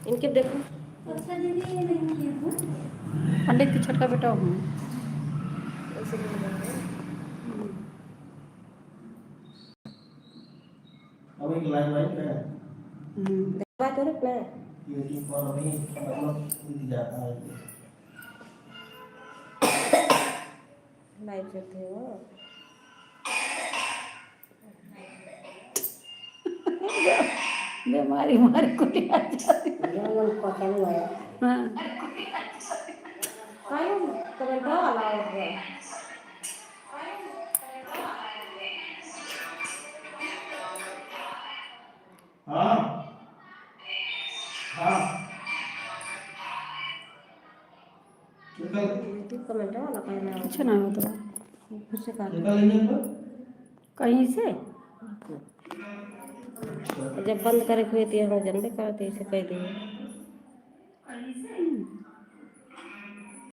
इनके देखो। अच्छा दीदी ये नहीं किया हूँ। पंडित की छोटका बेटा हूँ। ऐसे नहीं बोलेंगे। अब एक लाइन वाइन है। देखवा तो रखना है। ये कि कौन अभी मतलब दिख जाता है। लाइव करते हैं वो। बीमारी मारे कुटिया जाती। पकड़ है। हाँ काहे कमेंट वाला होगा। हाँ हाँ निकल यूट्यूब कमेंट वाला कहना कुछ ना हो तो फिर से काट निकल लेंगे तो कहीं से जब बंद करे हुए थे हम जानते करते इसे कह दिए।